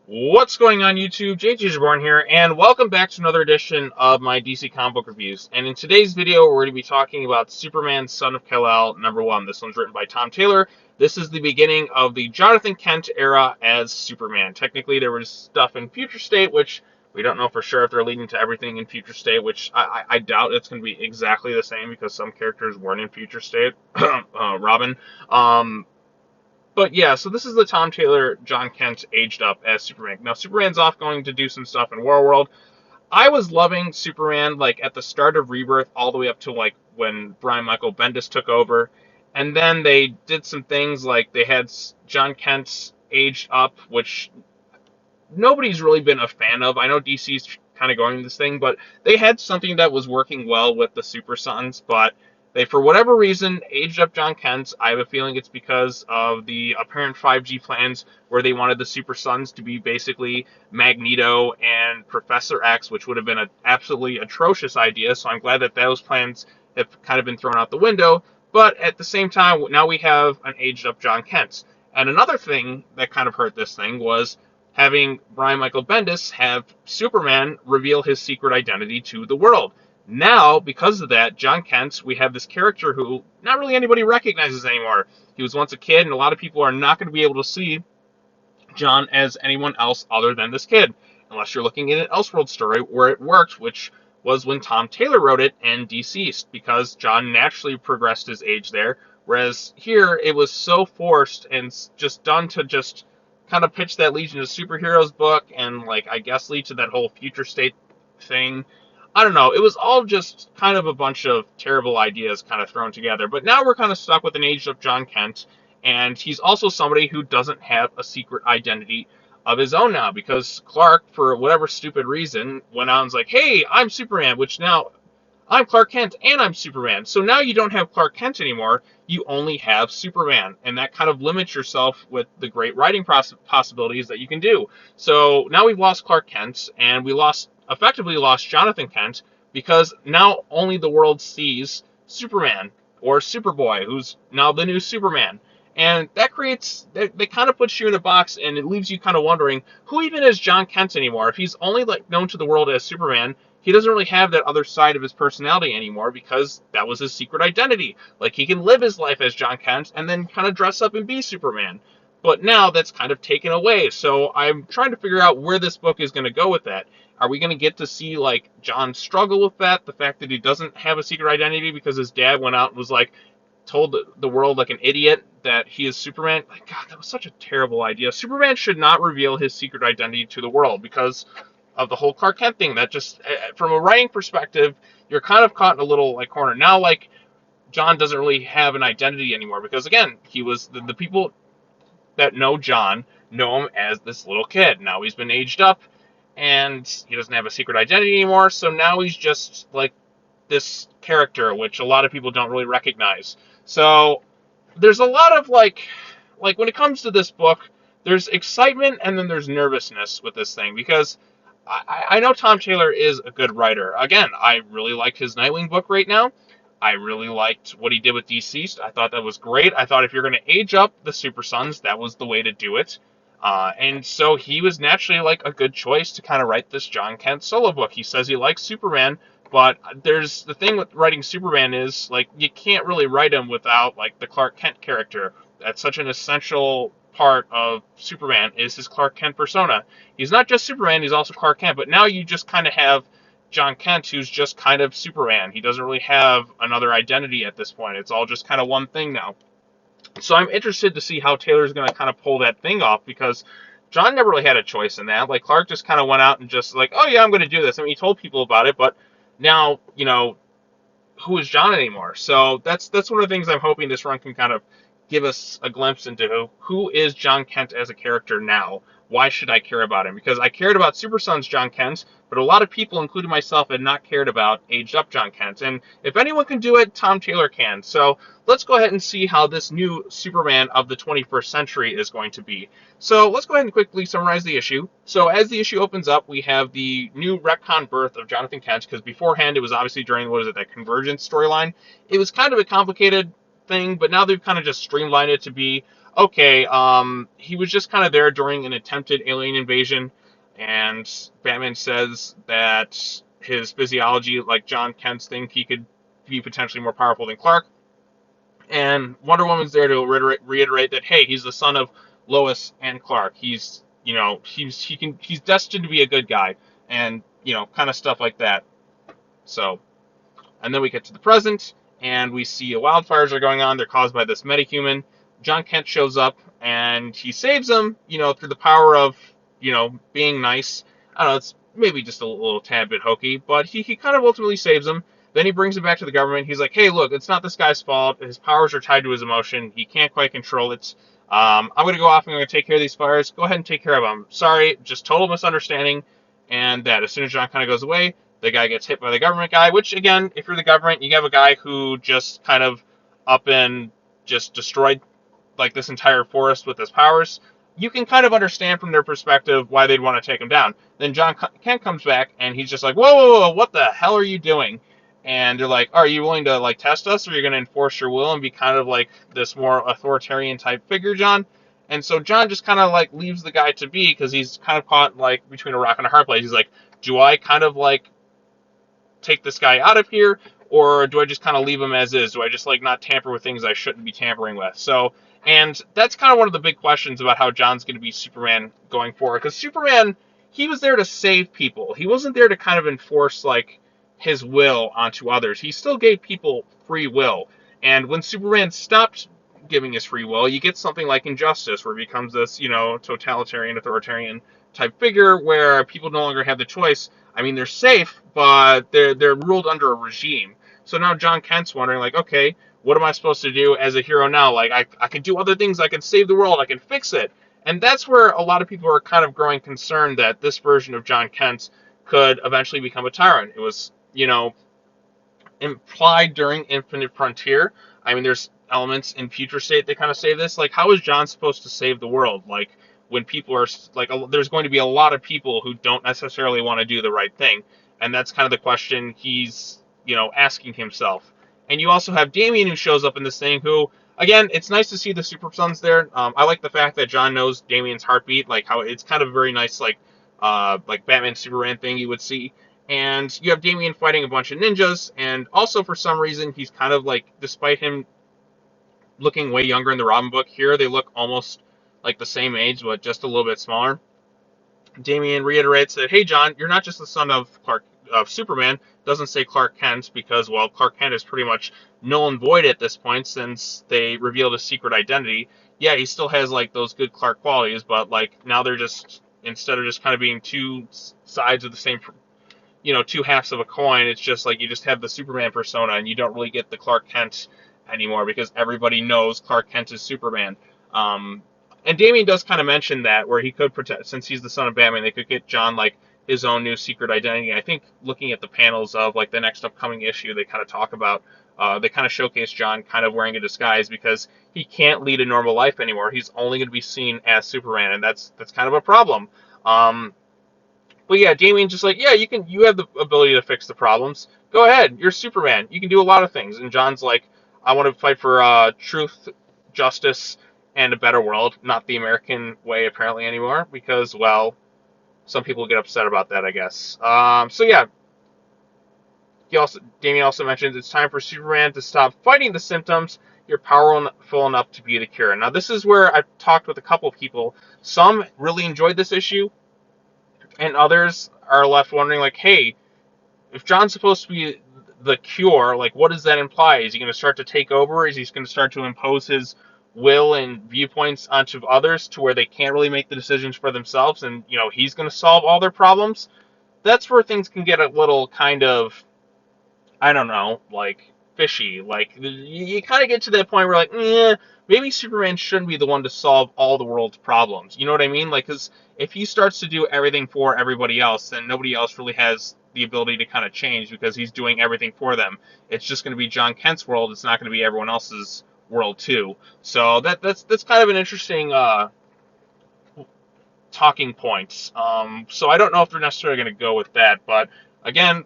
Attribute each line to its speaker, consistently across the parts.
Speaker 1: What's going on YouTube? JT's Reborn here, and welcome back to another edition of my DC comic book reviews. And in today's video, we're going to be talking about Superman, Son of Kal-El, #1. This one's written by Tom Taylor. This is the beginning of the Jonathan Kent era as Superman. Technically, there was stuff in Future State, which we don't know for sure if they're leading to everything in Future State, which I doubt it's going to be exactly the same because some characters weren't in Future State. Robin. But yeah, so this is the Tom Taylor, John Kent aged up as Superman. Now, Superman's off going to do some stuff in War World. I was loving Superman, like, at the start of Rebirth, all the way up to, like, when Brian Michael Bendis took over. And then they did some things, like, they had John Kent aged up, which nobody's really been a fan of. I know DC's kind of going this thing, but they had something that was working well with the Super Sons, but they, for whatever reason, aged up John Kent. I have a feeling it's because of the apparent 5G plans where they wanted the Super Sons to be basically Magneto and Professor X, which would have been an absolutely atrocious idea, so I'm glad that those plans have kind of been thrown out the window. But at the same time, now we have an aged up John Kent. And another thing that kind of hurt this thing was having Brian Michael Bendis have Superman reveal his secret identity to the world. Now, because of that, John Kent, we have this character who not really anybody recognizes anymore. He was once a kid, and a lot of people are not going to be able to see John as anyone else other than this kid, unless you're looking at an Elseworld story where it worked, which was when Tom Taylor wrote it and deceased, because John naturally progressed his age there, whereas here it was so forced and just done to just kind of pitch that Legion of Superheroes book and, like, I guess lead to that whole Future State thing. I don't know. It was all just kind of a bunch of terrible ideas kind of thrown together. But now we're kind of stuck with an aged up John Kent, and he's also somebody who doesn't have a secret identity of his own now, because Clark, for whatever stupid reason, went out and was like, hey, I'm Superman, which now I'm Clark Kent and I'm Superman. So now you don't have Clark Kent anymore. You only have Superman. And that kind of limits yourself with the great writing possibilities that you can do. So now we've lost Clark Kent, and we effectively lost Jonathan Kent, because now only the world sees Superman or Superboy, who's now the new Superman. And that creates, they kind of puts you in a box, and it leaves you kind of wondering, who even is John Kent anymore? If he's only, like, known to the world as Superman, he doesn't really have that other side of his personality anymore, because that was his secret identity. Like, he can live his life as John Kent and then kind of dress up and be Superman. But now that's kind of taken away. So I'm trying to figure out where this book is going to go with that. Are we going to get to see, like, John struggle with that? The fact that he doesn't have a secret identity because his dad went out and was like, told the world like an idiot that he is Superman. Like, God, that was such a terrible idea. Superman should not reveal his secret identity to the world because of the whole Clark Kent thing. That just, from a writing perspective, you're kind of caught in a little, like, corner. Now, like, John doesn't really have an identity anymore because, again, he was the people that know John know him as this little kid. Now he's been aged up, and he doesn't have a secret identity anymore, so now he's just like this character, which a lot of people don't really recognize. So there's a lot of, like when it comes to this book, there's excitement and then there's nervousness with this thing, because I know Tom Taylor is a good writer. Again, I really like his Nightwing book right now. I really liked what he did with Deceased. I thought that was great. I thought if you're going to age up the Super Sons, that was the way to do it. And so he was naturally, like, a good choice to kind of write this John Kent solo book. He says he likes Superman, but there's the thing with writing Superman is, like, you can't really write him without, like, the Clark Kent character. That's such an essential part of Superman is his Clark Kent persona. He's not just Superman, he's also Clark Kent, but now you just kind of have John Kent, who's just kind of Superman. He doesn't really have another identity at this point. It's all just kind of one thing now. So I'm interested to see how Taylor's going to kind of pull that thing off, because John never really had a choice in that. Like, Clark just kind of went out and just like, oh yeah, I'm going to do this. I mean, he told people about it, but now, you know, who is John anymore? So that's one of the things I'm hoping this run can kind of give us a glimpse into who is John Kent as a character now. Why should I care about him? Because I cared about Super Sons John Kent, but a lot of people, including myself, had not cared about aged up John Kent. And if anyone can do it, Tom Taylor can. So let's go ahead and see how this new Superman of the 21st century is going to be. So let's go ahead and quickly summarize the issue. So as the issue opens up, we have the new retcon birth of Jonathan Kent, because beforehand it was obviously during, what is it, that Convergence storyline. It was kind of a complicated thing, but now they've kind of just streamlined it to be, okay, he was just kind of there during an attempted alien invasion, and Batman says that his physiology, like John Kent's thing, he could be potentially more powerful than Clark. And Wonder Woman's there to reiterate that, hey, he's the son of Lois and Clark. He's destined to be a good guy, and kind of stuff like that. So, and then we get to the present, and we see wildfires are going on. They're caused by this metahuman. John Kent shows up, and he saves them, through the power of, being nice. I don't know, it's maybe just a little tad bit hokey, but he kind of ultimately saves them. Then he brings him back to the government. He's like, hey, look, it's not this guy's fault. His powers are tied to his emotion. He can't quite control it. I'm going to go off and I'm going to take care of these fires. Go ahead and take care of them. Sorry, just total misunderstanding. And that as soon as John kind of goes away, the guy gets hit by the government guy, which, again, if you're the government, you have a guy who just kind of up and just destroyed like this entire forest with his powers. You can kind of understand from their perspective why they'd want to take him down. Then John Kent comes back, and he's just like, whoa, whoa, whoa, what the hell are you doing? And they're like, are you willing to like test us, or are you going to enforce your will and be kind of like this more authoritarian type figure, John? And so John just kind of like leaves the guy to be, because he's kind of caught like between a rock and a hard place. He's like, do I kind of like take this guy out of here, or do I just kind of leave him as is? Do I just like not tamper with things I shouldn't be tampering with? So, and that's kind of one of the big questions about how John's going to be Superman going forward, because Superman, he was there to save people. He wasn't there to kind of enforce like his will onto others. He still gave people free will. And when Superman stopped giving his free will, you get something like Injustice, where he becomes this, totalitarian, authoritarian type figure where people no longer have the choice. I mean, they're safe, but they're ruled under a regime. So now John Kent's wondering, like, okay, what am I supposed to do as a hero now? Like, I can do other things. I can save the world. I can fix it. And that's where a lot of people are kind of growing concerned that this version of John Kent could eventually become a tyrant. It was, implied during Infinite Frontier. I mean, there's elements in Future State that kind of say this. Like, how is John supposed to save the world? Like, when people are, like, there's going to be a lot of people who don't necessarily want to do the right thing. And that's kind of the question he's, asking himself. And you also have Damien, who shows up in this thing, who, again, it's nice to see the Super Sons there. I like the fact that John knows Damien's heartbeat, like how it's kind of a very nice, like Batman Superman thing you would see. And you have Damien fighting a bunch of ninjas, and also for some reason he's kind of like, despite him looking way younger in the Robin book, here they look almost like the same age, but just a little bit smaller. Damien reiterates that, hey John, you're not just the son of Superman. Doesn't say Clark Kent, because, well, Clark Kent is pretty much null and void at this point since they revealed his secret identity. Yeah, he still has like those good Clark qualities, but like now they're just, instead of just kind of being two sides of the same, two halves of a coin, it's just like you just have the Superman persona, and you don't really get the Clark Kent anymore, because everybody knows Clark Kent is Superman. And Damien does kind of mention that, where he could protect, since he's the son of Batman, they could get John like his own new secret identity. I think looking at the panels of like the next upcoming issue, they kind of talk about, they kind of showcase John kind of wearing a disguise, because he can't lead a normal life anymore. He's only going to be seen as Superman, and that's kind of a problem. But yeah, Damien's just like, yeah, you have the ability to fix the problems. Go ahead, you're Superman. You can do a lot of things. And John's like, I want to fight for truth, justice, and a better world. Not the American way, apparently, anymore, because, well, some people get upset about that, I guess. So yeah, Damien also mentions it's time for Superman to stop fighting the symptoms. You're powerful enough to be the cure. Now, this is where I've talked with a couple of people. Some really enjoyed this issue, and others are left wondering, like, hey, if John's supposed to be the cure, like, what does that imply? Is he going to start to take over? Is he going to start to impose his will and viewpoints onto others to where they can't really make the decisions for themselves, and, he's going to solve all their problems? That's where things can get a little kind of, I don't know, like, fishy. Like, you kind of get to that point where, like, maybe Superman shouldn't be the one to solve all the world's problems. You know what I mean? Like, because if he starts to do everything for everybody else, then nobody else really has the ability to kind of change, because he's doing everything for them. It's just going to be John Kent's world. It's not going to be everyone else's world too. So that's kind of an interesting talking point. So I don't know if they're necessarily going to go with that, but again,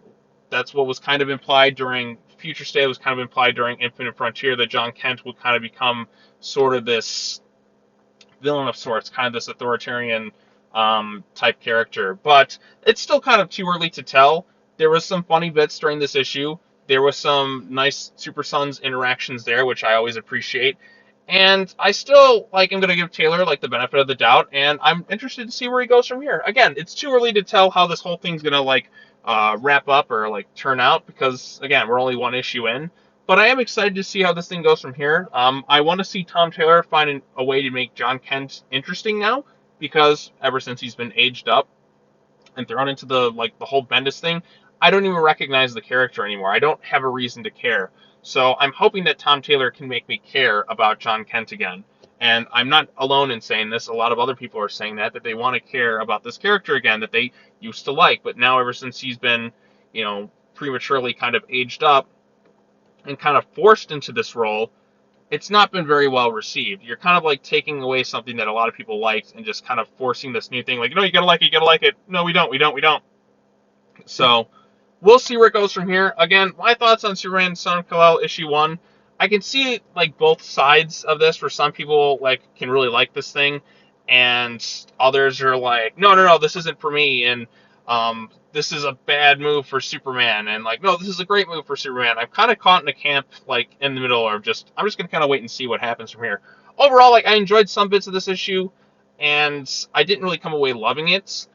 Speaker 1: that's what was kind of implied during future state was kind of implied during Infinite Frontier that John Kent would kind of become sort of this villain of sorts, kind of this authoritarian type character. But it's still kind of too early to tell. There was some funny bits during this issue. There was some nice Super Sons interactions there, which I always appreciate. And I still am going to give Taylor the benefit of the doubt, and I'm interested to see where he goes from here. Again, it's too early to tell how this whole thing's going to wrap up or turn out because again, we're only one issue in. But I am excited to see how this thing goes from here. I want to see Tom Taylor find a way to make John Kent interesting now, because ever since he's been aged up and thrown into the whole Bendis thing, I don't even recognize the character anymore. I don't have a reason to care. So I'm hoping that Tom Taylor can make me care about John Kent again. And I'm not alone in saying this. A lot of other people are saying that they want to care about this character again that they used to like. But now ever since he's been, prematurely kind of aged up and kind of forced into this role, it's not been very well received. You're kind of taking away something that a lot of people liked and just kind of forcing this new thing. No, you gotta like it, you gotta like it. No, we don't. So we'll see where it goes from here. Again, my thoughts on Superman Son of Kal-El issue 1. I can see both sides of this. For some people can really like this thing, and others are no, this isn't for me, and this is a bad move for Superman, and no, this is a great move for Superman. I'm kind of caught in a camp in the middle, or I'm just gonna kind of wait and see what happens from here. Overall, I enjoyed some bits of this issue, and I didn't really come away loving it.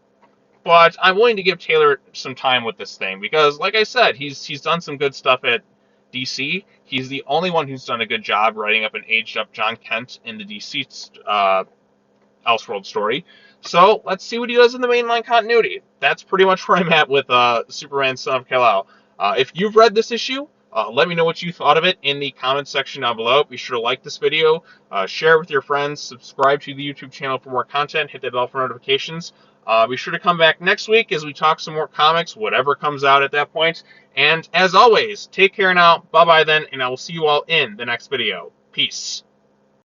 Speaker 1: But I'm willing to give Taylor some time with this thing because, like I said, he's done some good stuff at DC. He's the only one who's done a good job writing up an aged-up John Kent in the DC Elseworld story. So let's see what he does in the mainline continuity. That's pretty much where I'm at with Superman Son of Kal-El. If you've read this issue, let me know what you thought of it in the comments section down below. Be sure to like this video, share it with your friends, subscribe to the YouTube channel for more content, hit that bell for notifications. Be sure to come back next week as we talk some more comics, whatever comes out at that point. And as always, take care now, bye-bye then, and I will see you all in the next video. Peace.